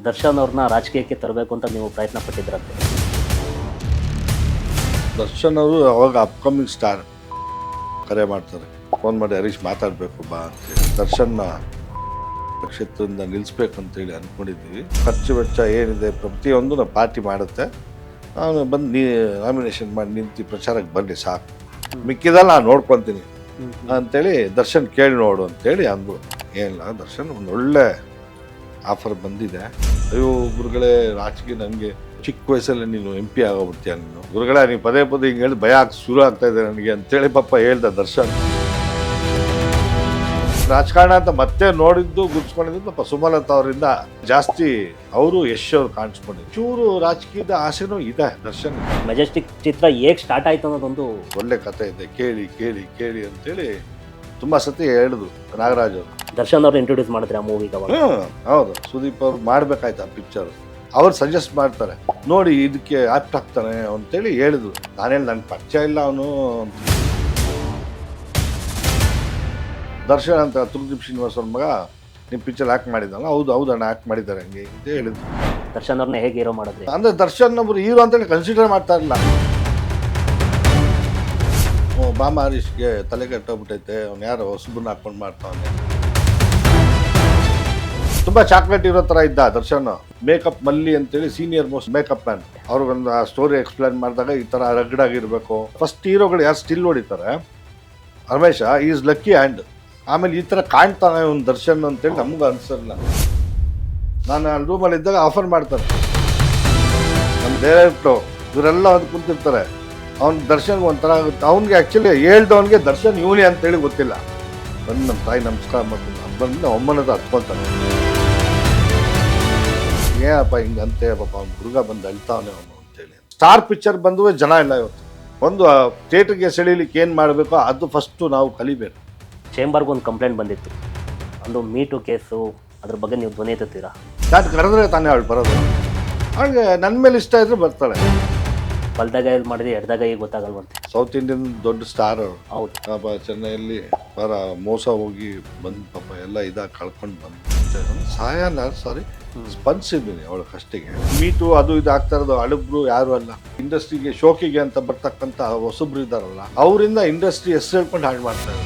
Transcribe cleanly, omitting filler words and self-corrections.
ದರ್ಶನ್ ಅವ್ರನ್ನ ರಾಜಕೀಯಕ್ಕೆ ತರಬೇಕು ಅಂತ ನೀವು ಪ್ರಯತ್ನ ಪಟ್ಟಿದ್ರಂತೆ. ದರ್ಶನ್ ಅವರು ಅವಾಗ ಅಪ್ಕಮಿಂಗ್ ಸ್ಟಾರ್ ಕರೆ ಮಾಡ್ತಾರೆ, ಫೋನ್ ಮಾಡಿ ಹರೀಶ್ ಮಾತಾಡಬೇಕು ಬಾ ಅಂತೇಳಿ. ದರ್ಶನ್ನ ಕ್ಷೇತ್ರದಿಂದ ನಿಲ್ಲಿಸ್ಬೇಕು ಅಂತೇಳಿ ಅಂದ್ಕೊಂಡಿದ್ದೀವಿ. ಖರ್ಚು ವೆಚ್ಚ ಏನಿದೆ ಪ್ರತಿಯೊಂದು ನಾವು ಪಾರ್ಟಿ ಮಾಡುತ್ತೆ. ನಾನು ಬಂದು ನಾಮಿನೇಷನ್ ಮಾಡಿ ನಿಂತು ಪ್ರಚಾರಕ್ಕೆ ಬರಲಿ ಸಾಕು, ಮಿಕ್ಕಿದಲ್ಲ ನಾನು ನೋಡ್ಕೊತೀನಿ ಅಂತೇಳಿ ದರ್ಶನ್ ಕೇಳಿ ನೋಡು ಅಂತೇಳಿ ಅಂದರು. ಏನಿಲ್ಲ, ದರ್ಶನ್ ಒಂದು ಒಳ್ಳೆ ಆಫರ್ ಬಂದಿದೆ. ಅಯ್ಯೋ ಗುರುಗಳೇ, ರಾಜಕೀಯ ನನಗೆ ಚಿಕ್ಕ ವಯಸ್ಸಲ್ಲಿ ನೀನು MP ಆಗೋಗ್ಬಿಡ್ತೀಯ, ನೀನು ಗುರುಗಳೇ ನೀವು ಪದೇ ಪದೇ ಹಿಂಗೆ ಹೇಳಿ ಭಯ ಶುರು ಆಗ್ತಾ ಇದೆ ನನಗೆ ಅಂತೇಳಿ ಪಾಪ ಹೇಳ್ದ ದರ್ಶನ್. ರಾಜಕಾರಣ ಅಂತ ಮತ್ತೆ ನೋಡಿದ್ದು ಗುರ್ಸ್ಕೊಂಡಿದ್ದು ಪಾಪ ಸುಮಲತಾ ಅವರಿಂದ ಜಾಸ್ತಿ ಅವರು ಯಶ್ ಅವ್ರು ಕಾಣಿಸ್ಕೊಂಡಿದ್ದು. ಚೂರು ರಾಜಕೀಯದ ಆಸೆನೂ ಇದೆ ದರ್ಶನ್. ಮೆಜೆಸ್ಟಿಕ್ ಚಿತ್ರ ಹೇಗೆ ಸ್ಟಾರ್ಟ್ ಆಯ್ತು ಅನ್ನೋದೊಂದು ಒಳ್ಳೆ ಕಥೆ ಇದೆ, ಕೇಳಿ ಕೇಳಿ ಕೇಳಿ ಅಂತೇಳಿ ತುಂಬ ಸತಿ ಹೇಳಿದ್ರು ನಾಗರಾಜ್ ಅವರು. ದರ್ಶನ್ ಅವ್ರು ಇಂಟ್ರೊಡ್ಯೂಸ್ ಮಾಡಿದ್ರೆ ಆ ಮೂವಿಗೆ ಅವಾಗ. ಹೌದು, ಸುದೀಪ್ ಅವ್ರು ಮಾಡ್ಬೇಕಾಯ್ತು ಆ ಪಿಕ್ಚರ್. ಅವ್ರು ಸಜೆಸ್ಟ್ ಮಾಡ್ತಾರೆ, ನೋಡಿ ಇದಕ್ಕೆ ಆಪ್ಟ್ ಆಗ್ತಾನೆ ಅಂತೇಳಿ ಹೇಳಿದ್ರು. ನಾನೇಳಿ ನನ್ಗೆ ಪರಿಚಯ ಇಲ್ಲ ಅವನು. ದರ್ಶನ್ ಅಂತ ತುರ್ದೀಪ್ ಶ್ರೀನಿವಾಸ್ ಅವ್ರ ಮಗ ನಿಮ್ಮ ಪಿಕ್ಚರ್ ಆ್ಯಕ್ಟ್ ಮಾಡಿದ್ದಲ್ಲ, ಹೌದು ಹೌದಣ್ಣ ಆ್ಯಕ್ಟ್ ಮಾಡಿದ್ದಾರೆ ಹಂಗೆ ಅಂತ ಹೇಳಿದ್ರು. ದರ್ಶನ್ ಅವ್ರನ್ನ ಹೇಗೆ ಹೀರೋ ಮಾಡಿದ್ರಿ? ಅಂದರೆ ದರ್ಶನ್ ಒಬ್ರು ಹೀರೋ ಅಂತೇಳಿ ಕನ್ಸಿಡರ್ ಮಾಡ್ತಾ ಇರಲಿಲ್ಲ. ಬಾಮ ಹರೀಶ್ಗೆ ತಲೆ ಕೆಟ್ಟೋಗ್ಬಿಟ್ಟೈತೆ, ಅವ್ನು ಯಾರೋ ಹೊಸಬನ್ನ ಹಾಕೊಂಡು ಮಾಡ್ತಾವನೆ. ತುಂಬ ಚಾಕ್ಲೇಟ್ ಇರೋ ಥರ ಇದ್ದ ದರ್ಶನ್. ಮೇಕಪ್ ಮಲ್ಲಿ ಅಂತೇಳಿ ಸೀನಿಯರ್ ಮೋಸ್ಟ್ ಮೇಕಪ್ ಮ್ಯಾನ್. ಅವ್ರಿಗೊಂದು ಆ ಸ್ಟೋರಿ ಎಕ್ಸ್ಪ್ಲೇನ್ ಮಾಡಿದಾಗ ಈ ಥರ ರಗಡಾಗಿರಬೇಕು. ಫಸ್ಟ್ ಹೀರೋಗಳು ಯಾರು ಸ್ಟಿಲ್ ಹೊಡಿತಾರೆ, ರಮೇಶ ಈಸ್ ಲಕ್ಕಿ ಹ್ಯಾಂಡ್. ಆಮೇಲೆ ಈ ಥರ ಕಾಣ್ತಾನೆ ಒಂದು ದರ್ಶನ್ ಅಂತೇಳಿ ನಮ್ಗೆ ಅನ್ಸಲ್ಲ. ನಾನು ಅಲ್ಲಿ ರೂಮಲ್ಲಿ ಇದ್ದಾಗ ಆಫರ್ ಮಾಡ್ತಾರೆ ನಮ್ಮ ಡೈರೆಕ್ಟ್ರು, ಇವರೆಲ್ಲ ಅದು ಕುಂತಿರ್ತಾರೆ. ಅವ್ನು ದರ್ಶನ್ಗೆ ಒಂಥರ ಆಗುತ್ತೆ. ಅವ್ನಿಗೆ ಆ್ಯಕ್ಚುಲಿ ಹೇಳ್ದವನಿಗೆ ದರ್ಶನ್ ಇವನೇ ಅಂತೇಳಿ ಗೊತ್ತಿಲ್ಲ. ಬಂದು ನಮ್ಮ ತಾಯಿ ನಮಸ್ಕಾರ ಮಾಡ್ತೀನಿ ಬಂದು ಅಮ್ಮನ ಹತ್ರ ಹತ್ಕೊತಾನೆ. ಏನಪ್ಪ ಹಿಂಗಂತೆ ಪಾಪ ಅವ್ನು ಹುಡುಗ ಬಂದು ಅಳ್ತಾವನೆ ಅವನು ಅಂತೇಳಿ. ಸ್ಟಾರ್ ಪಿಕ್ಚರ್ ಬಂದು ಜನ ಇಲ್ಲ ಇವತ್ತು. ಒಂದು ಥಿಯೇಟ್ರಿಗೆ ಸೆಳೀಲಿಕ್ಕೆ ಏನು ಮಾಡಬೇಕೋ ಅದು ಫಸ್ಟು ನಾವು ಕಲಿಬೇಕು. ಚೇಂಬರ್ಗೆ ಒಂದು ಕಂಪ್ಲೇಂಟ್ ಬಂದಿತ್ತು, ಒಂದು ಮೀಟು ಕೇಸು, ಅದ್ರ ಬಗ್ಗೆ ನೀವು ಧ್ವನಿ ಎತ್ತುತ್ತೀರಾ? ನಾನು ಕರೆದ್ರೆ ತಾನೇ ಅವಳು ಬರೋದು. ಅವಳಿಗೆ ನನ್ನ ಮೇಲೆ ಇಷ್ಟ ಇದ್ರೆ ಬರ್ತಾಳೆ. ಬಲ್ದಾಗ ಇದು ಮಾಡಿದ್ರೆ ಎಡ್ದಾಗ ಈಗ ಗೊತ್ತಾಗಲ್ವಂತೆ. ಸೌತ್ ಇಂಡಿಯನ್ ದೊಡ್ಡ ಸ್ಟಾರ್ ಅವಳು. ಹೌದು ಪಾಪ ಚೆನ್ನೈಯಲ್ಲಿ ಬರ ಮೋಸ ಹೋಗಿ ಬಂದು ಪಾಪ ಎಲ್ಲ ಇದಾಗಿ ಕಳ್ಕೊಂಡು ಬಂದು ಸಹಾಯನ ಸಾರಿ ಸ್ಪಂದಿಸಿದ್ದೀನಿ ಅವಳ ಕಷ್ಟಿಗೆ. ಮೀಟು ಅದು ಇದು ಆಗ್ತಾ ಇರೋದು ಹಳಬ್ರು ಯಾರು ಅಲ್ಲ, ಇಂಡಸ್ಟ್ರಿಗೆ ಶೋಕಿಗೆ ಅಂತ ಬರ್ತಕ್ಕಂಥ ಹೊಸಬ್ರು ಇದ್ದಾರಲ್ಲ, ಅವರಿಂದ ಇಂಡಸ್ಟ್ರಿ ಹೆಸರು ಹೇಳ್ಕೊಂಡು ಹಾಳು ಮಾಡ್ತಾರೆ.